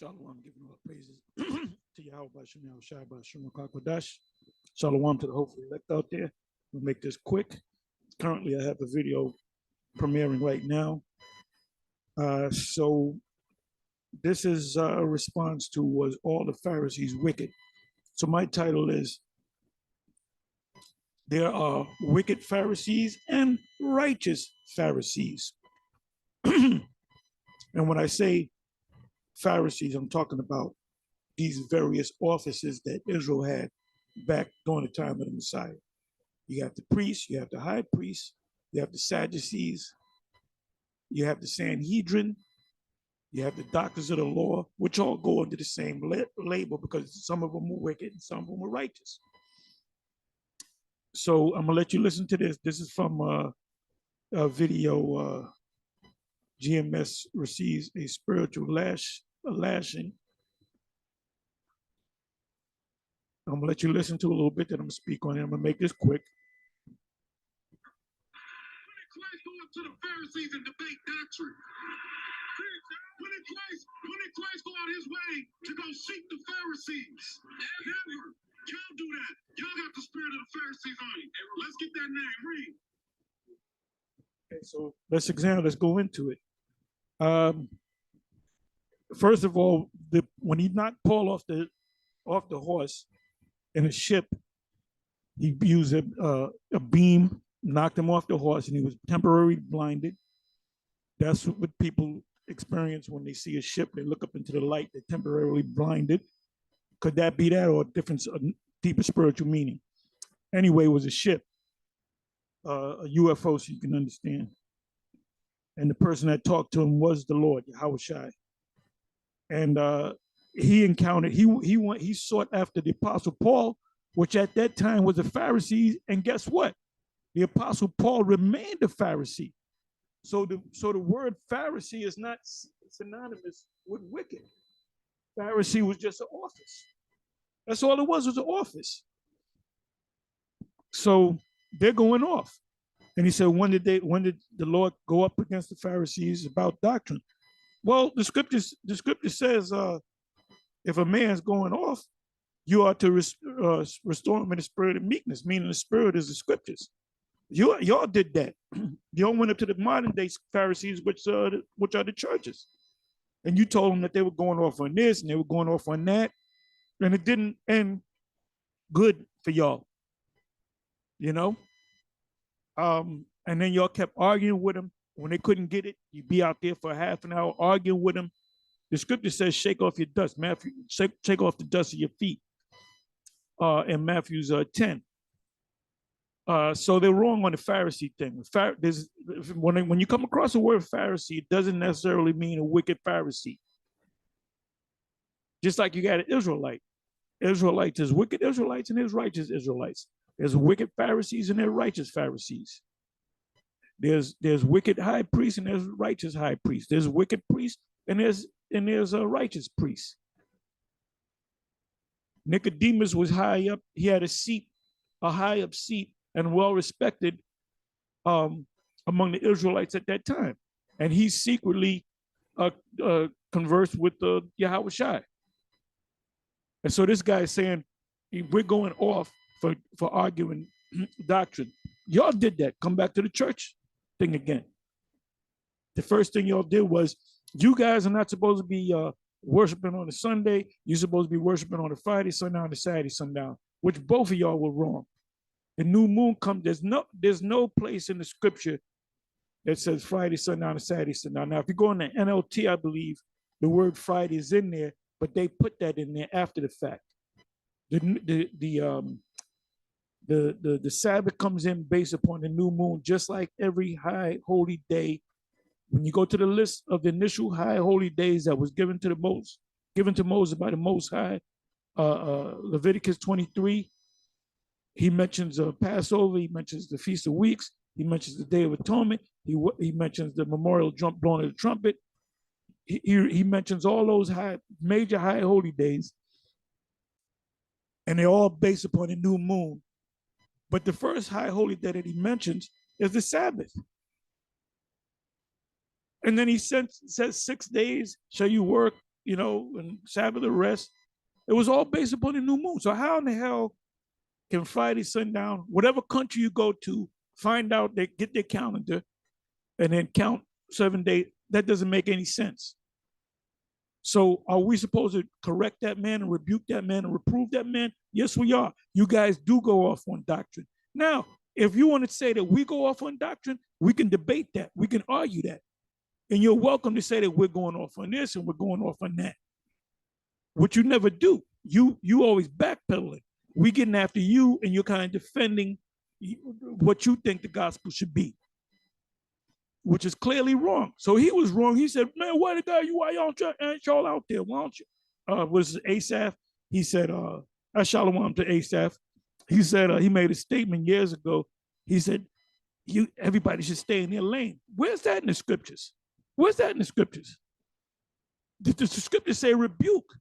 Shalom, giving all praises to Yahawah, Qadash. Shalom to the hopefully elect out there. We'll make this quick. Currently, I have a video premiering right now. So this is a response to was all the Pharisees wicked? So my title is there are wicked Pharisees and righteous Pharisees. And when I say Pharisees, I'm talking about these various offices that Israel had back during the time of the Messiah. You have the priests, you have the high priests, you have the Sadducees, you have the Sanhedrin, you have the doctors of the law, which all go under the same label because some of them were wicked and some of them were righteous. So I'm gonna let you listen to this. This is from a video. GMS receives a spiritual lashing. I'm gonna let you listen to a little bit, then I'm gonna speak on it. I'm gonna make this quick. When did Christ go up to the Pharisees and debate doctrine? When did Christ go out his way to go seek the Pharisees? Never. Y'all do that. Y'all got the spirit of the Pharisees on you. Let's get that name. Read. Okay, so let's go into it. First of all, when he knocked Paul off the horse in a ship, he used a beam, knocked him off the horse, and he was temporarily blinded. That's what people experience when they see a ship. They look up into the light, they're temporarily blinded. Could that be that, or a deeper spiritual meaning? Anyway, it was a ship, a UFO, so you can understand. And the person that talked to him was the Lord, Yahawashi. And he sought after the Apostle Paul, which at that time was the Pharisees. And guess what? The Apostle Paul remained a Pharisee. So the word Pharisee is not synonymous with wicked. Pharisee was just an office. That's all it was an office. So they're going off. And he said, when did the Lord go up against the Pharisees about doctrine? Well, the scripture says, if a man's going off, you are to restore him in the spirit of meekness, meaning the spirit is the scriptures. Y'all did that. Y'all went up to the modern day Pharisees, which are the churches. And you told them that they were going off on this and they were going off on that. And it didn't end good for y'all, you know? And then y'all kept arguing with them. When they couldn't get it, you'd be out there for half an hour arguing with them. The scripture says, shake off your dust. Matthew, shake off the dust of your feet. In Matthew's 10. So they're wrong on the Pharisee thing. When you come across the word Pharisee, it doesn't necessarily mean a wicked Pharisee. Just like you got an Israelite. Israelites, there's wicked Israelites and there's righteous Israelites. There's wicked Pharisees and there's righteous Pharisees. There's wicked high priests and there's righteous high priests. There's wicked priests and there's a righteous priest. Nicodemus was high up. He had a high up seat and well respected among the Israelites at that time. And he secretly conversed with the Yahawashi. And so this guy is saying, we're going off for arguing doctrine. Y'all did that. Come back to the church thing again. The first thing y'all did was, you guys are not supposed to be worshiping on a Sunday. You're supposed to be worshiping on a Friday, sundown, and Saturday, sundown, which both of y'all were wrong. The new moon comes, there's no place in the scripture that says Friday, sundown, and Saturday, sundown. Now, if you go in the NLT, I believe the word Friday is in there, but they put that in there after the fact. The Sabbath comes in based upon the new moon, just like every high holy day. When you go to the list of the initial high holy days that was given to Moses by the Most High, Leviticus 23, he mentions Passover, he mentions the Feast of Weeks, he mentions the Day of Atonement, he mentions the memorial blowing of the trumpet. He mentions all those major high holy days, and they're all based upon the new moon. But the first high holy day that he mentions is the Sabbath. And then he says 6 days shall you work, and Sabbath of rest. It was all based upon the new moon. So how in the hell can Friday sundown, whatever country you go to, find out, they get their calendar and then count 7 days? That doesn't make any sense. So are we supposed to correct that man and rebuke that man and reprove that man? Yes, we are. You guys do go off on doctrine. Now, if you want to say that we go off on doctrine, we can debate that. We can argue that. And you're welcome to say that we're going off on this and we're going off on that. What you never do. You always backpedaling. We getting after you and you're kind of defending what you think the gospel should be, which is clearly wrong. So he was wrong. He said, man, why ain't y'all out there? Why don't you? Was Asaph? He said, Shalom to Asaph. He said, he made a statement years ago. He said, everybody should stay in their lane. Where's that in the scriptures? Where's that in the scriptures? Did the scriptures say rebuke?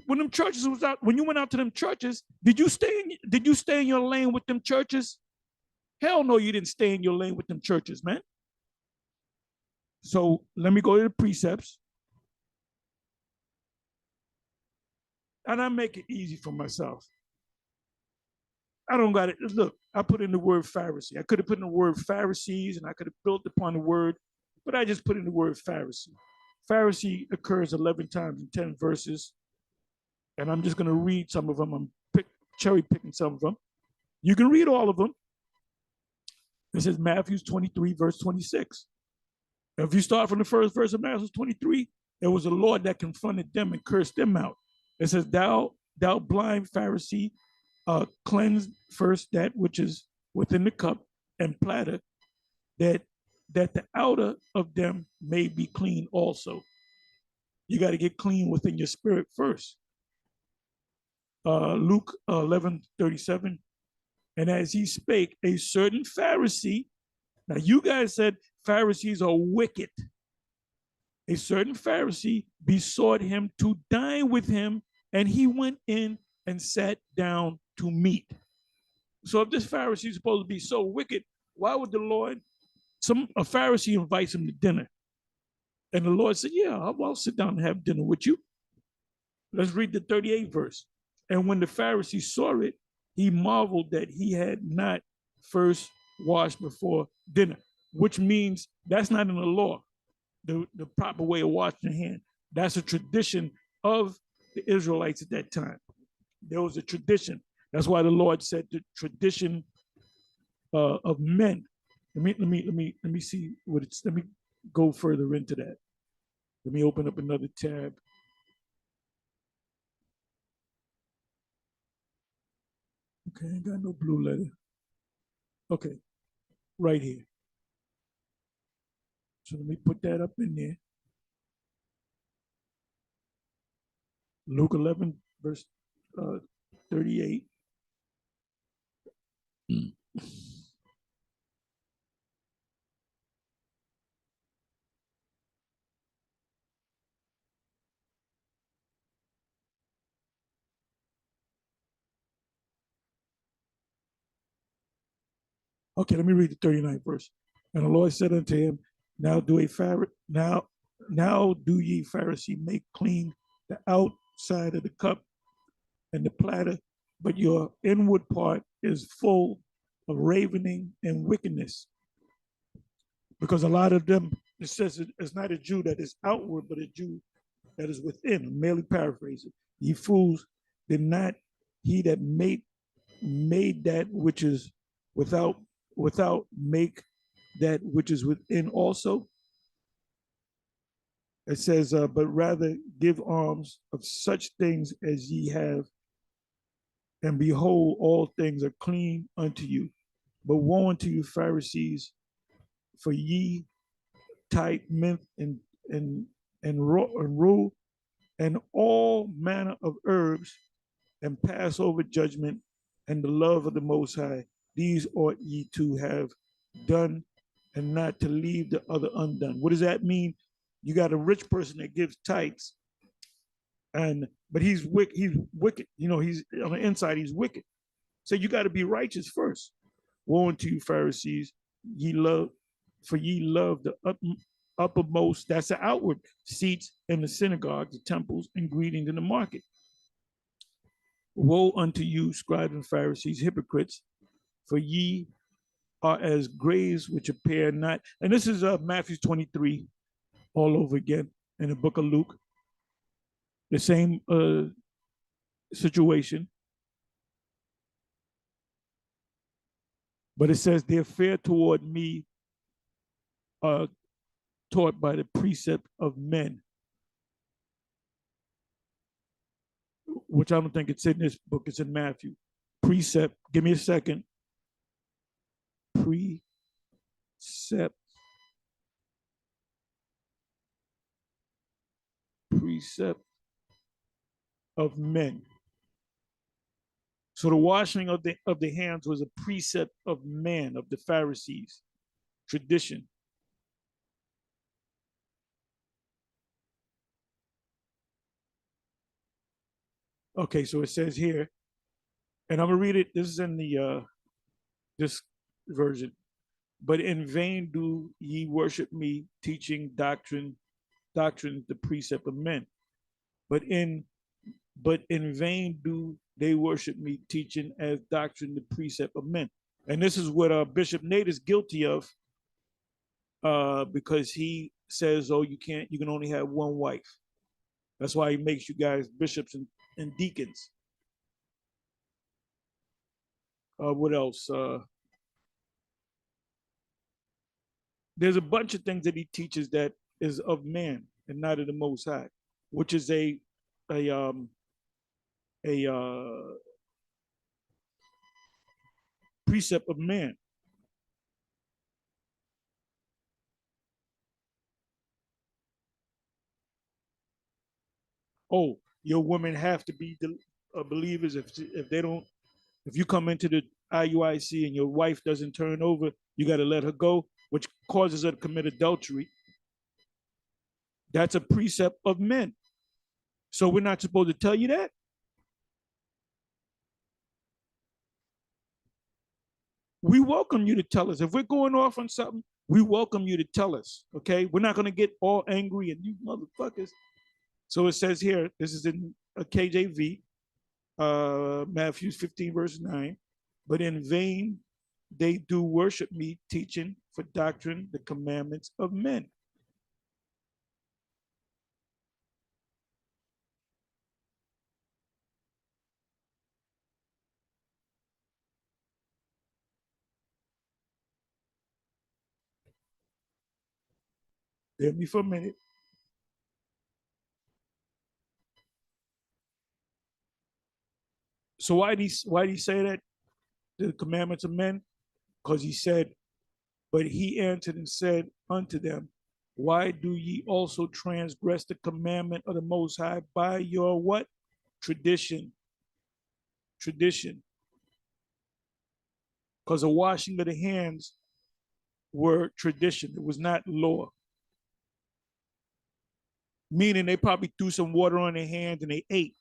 When them churches was out, when you went out to them churches, did you stay in your lane with them churches? Hell no, you didn't stay in your lane with them churches, man. So let me go to the precepts. And I make it easy for myself. I don't got it. Look, I put in the word Pharisee. I could have put in the word Pharisees and I could have built upon the word, but I just put in the word Pharisee. Pharisee occurs 11 times in 10 verses. And I'm just going to read some of them. I'm cherry picking some of them. You can read all of them. This is Matthew 23, verse 26. If you start from the first verse of Matthew 23, it was the Lord that confronted them and cursed them out. It says, thou blind Pharisee, cleanse first that which is within the cup and platter, that the outer of them may be clean also. You got to get clean within your spirit first. Luke 11:37. And as he spake, a certain Pharisee, now you guys said Pharisees are wicked. A certain Pharisee besought him to dine with him, and he went in and sat down to meat. So if this Pharisee is supposed to be so wicked, why would the Lord, a Pharisee invites him to dinner? And the Lord said, yeah, I'll sit down and have dinner with you. Let's read the 38th verse. And when the Pharisee saw it, he marveled that he had not first washed before dinner, which means that's not in the law, the proper way of washing your hand. That's a tradition of the Israelites at that time. There was a tradition. That's why the Lord said the tradition of men. Let me see what it's. Let me go further into that. Let me open up another tab. Okay, I ain't got no blue letter. Okay, right here. So let me put that up in there. Luke 11, verse 38. Okay, let me read the 39th verse. And the Lord said unto him, now do ye Pharisee make clean the outside of the cup and the platter, but your inward part is full of ravening and wickedness. Because a lot of them, it says it's not a Jew that is outward, but a Jew that is within. I'm merely paraphrasing. Ye fools, did not he that made that which is without make that which is within also? It says, but rather give alms of such things as ye have, and behold, all things are clean unto you. But woe unto you, Pharisees, for ye tithe mint and rue and all manner of herbs, and pass over judgment and the love of the Most High. These ought ye to have done, and not to leave the other undone. What does that mean? You got a rich person that gives tithes, but he's wicked. You know, he's on the inside, he's wicked. So you got to be righteous first. Woe unto you, Pharisees, for ye love the uppermost, that's the outward, seats in the synagogues, the temples, and greetings in the market. Woe unto you, scribes and Pharisees, hypocrites, for ye are as graves which appear not. And this is Matthew 23 all over again in the book of Luke. The same situation. But it says, they're fair toward me, taught by the precept of men. Which I don't think it's in this book, it's in Matthew. Precept, give me a second. Precept of men. So the washing of the hands was a precept of men, of the Pharisees, tradition. Okay, so it says here, and I'm gonna read it. This is in the this version. But in vain do ye worship me, teaching doctrine, the precept of men. But in vain do they worship me, teaching as doctrine the precept of men. And this is what Bishop Nate is guilty of, because he says, oh, you can only have one wife. That's why he makes you guys bishops and deacons. What else? There's a bunch of things that he teaches that is of man and not of the Most High, which is a precept of man. Oh, your women have to be believers. If they don't, if you come into the IUIC and your wife doesn't turn over, you got to let her go, which causes her to commit adultery. That's a precept of men. So we're not supposed to tell you that? We welcome you to tell us. If we're going off on something, we welcome you to tell us, okay? We're not going to get all angry and you motherfuckers. So it says here, this is in a KJV, Matthew 15, verse 9. But in vain they do worship me, teaching for doctrine the commandments of men. Bear me for a minute. So why did he say that? The commandments of men? Because he said, but he answered and said unto them, why do ye also transgress the commandment of the Most High by your what? Tradition. Tradition. Because the washing of the hands were tradition. It was not law. Meaning they probably threw some water on their hands and they ate.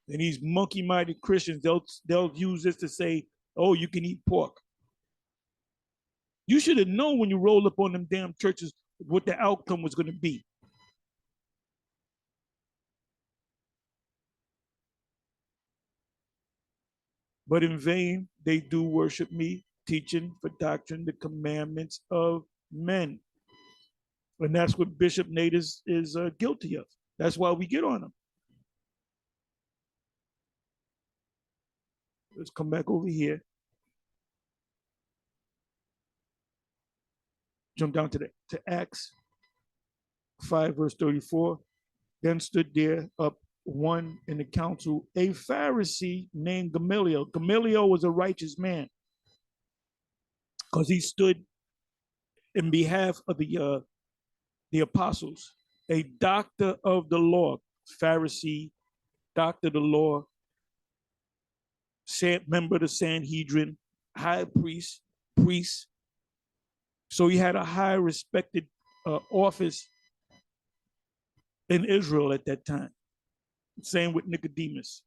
And these monkey-minded Christians, they'll use this to say, oh, you can eat pork. You should have known when you roll up on them damn churches what the outcome was going to be. But in vain they do worship me, teaching for doctrine the commandments of men. And that's what Bishop Nate is guilty of. That's why we get on him. Let's come back over here. Jump down to Acts 5, verse 34. Then stood there up one in the council, a Pharisee named Gamaliel. Gamaliel was a righteous man because he stood in behalf of the apostles, a doctor of the law, Pharisee, doctor of the law, member of the Sanhedrin, high priest. So he had a high respected office in Israel at that time. Same with Nicodemus.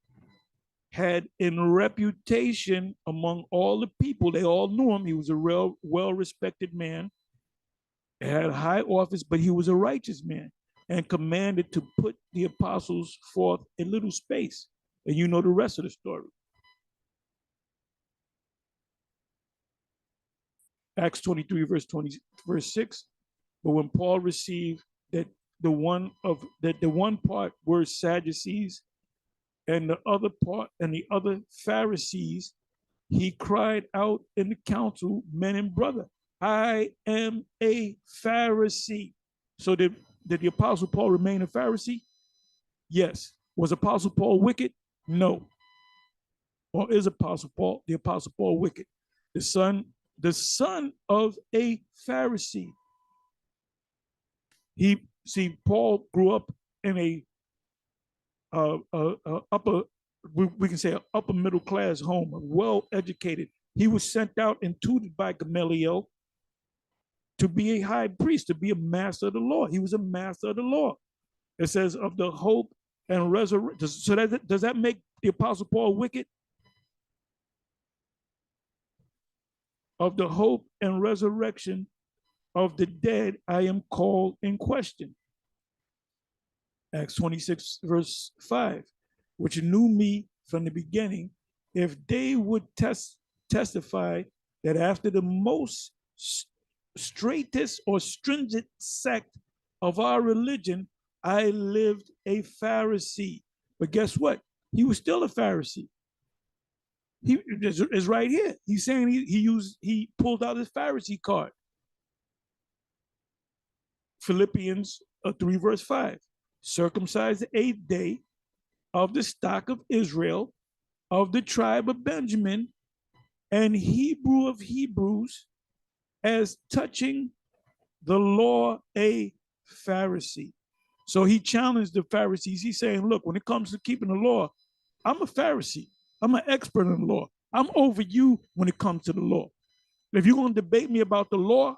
had in reputation among all the people. They all knew him. He was a real well-respected man, had high office, but he was a righteous man and commanded to put the apostles forth a little space. And you know the rest of the story. Acts 23, verse 6. But when Paul received that the one part were Sadducees and the other part and the other Pharisees, he cried out in the council, men and brother, I am a Pharisee. So did the Apostle Paul remain a Pharisee? Yes. Was Apostle Paul wicked? No. Or is the Apostle Paul wicked? The son of a Pharisee. Paul grew up in a upper, we can say an upper middle class home, well educated. He was sent out and tutored by Gamaliel to be a high priest, to be a master of the law. He was a master of the law. It says of the hope and resurrection. So does that make the Apostle Paul wicked? Of the hope and resurrection of the dead, I am called in question. Acts 26, verse 5, which knew me from the beginning, if they would testify that after the most straightest or stringent sect of our religion, I lived a Pharisee. But guess what? He was still a Pharisee. He is right here. He's saying he pulled out his Pharisee card. Philippians 3, verse 5. Circumcised the 8th day of the stock of Israel, of the tribe of Benjamin, and Hebrew of Hebrews, as touching the law, a Pharisee. So he challenged the Pharisees. He's saying, look, when it comes to keeping the law, I'm a Pharisee. I'm an expert in the law. I'm over you when it comes to the law. If you're going to debate me about the law,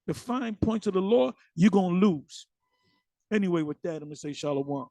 the fine points of the law, you're going to lose. Anyway, with that, I'm going to say shalom.